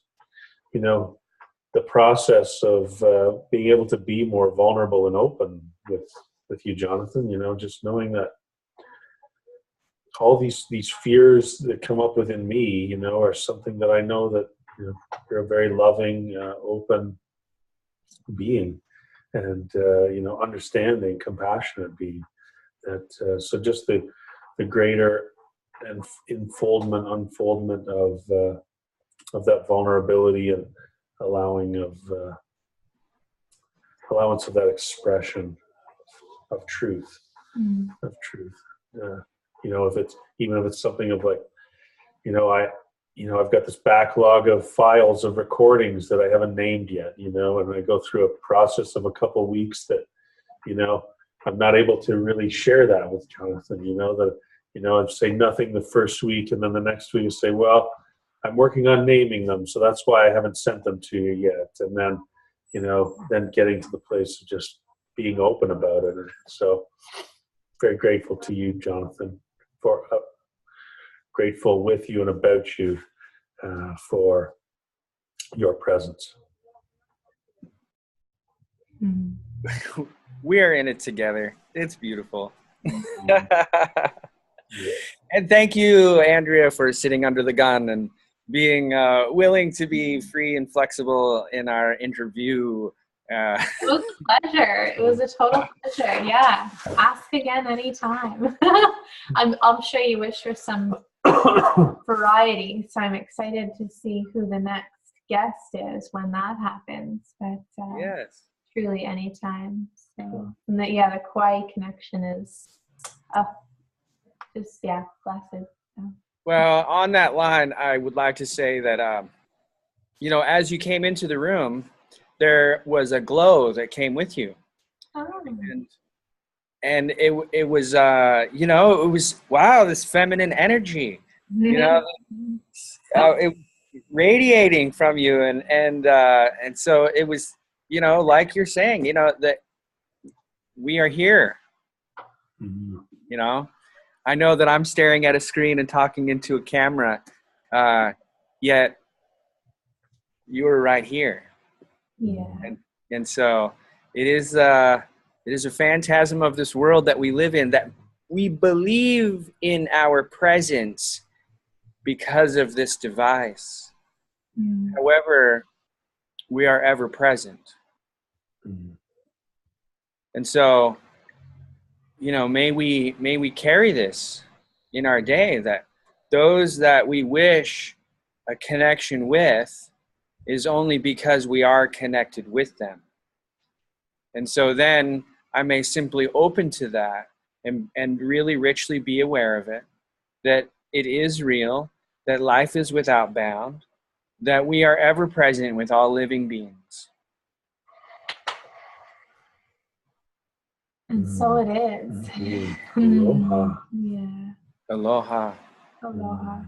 the process of being able to be more vulnerable and open with you, Jonathan, just knowing that all these fears that come up within me, are something that I know that you're a very loving, open being, and understanding, compassionate being. That so just the greater and unfoldment of that vulnerability and allowance of that expression of truth. If it's something of like, I've got this backlog of files of recordings that I haven't named yet, and I go through a process of a couple of weeks that, I'm not able to really share that with Jonathan, I'd say nothing the first week, and then the next week I say, well, I'm working on naming them, so that's why I haven't sent them to you yet. And then, then getting to the place of just being open about it. And so very grateful to you, Jonathan, grateful with you and about you for your presence. We're in it together. It's beautiful. And thank you, Andrea, for sitting under the gun and being willing to be free and flexible in our interview. It was a pleasure. It was a total pleasure. Yeah. Ask again anytime. I'm sure you wish for some variety, so I'm excited to see who the next guest is when that happens. But yes, truly anytime. So, and the Kauai connection is just blessed. So. Well, on that line, I would like to say that as you came into the room, there was a glow that came with you. Oh. And it was it was, wow, this feminine energy, it radiating from you, and so it was, like you're saying, that we are here. I know that I'm staring at a screen and talking into a camera, yet you were right here. Yeah. And so it is It is a phantasm of this world that we live in, that we believe in our presence because of this device. However, we are ever present. And so, may we carry this in our day, that those that we wish a connection with is only because we are connected with them. And so then I may simply open to that and really richly be aware of it, that it is real, that life is without bound, that we are ever present with all living beings. And so it is. Aloha. Yeah. Aloha. Aloha.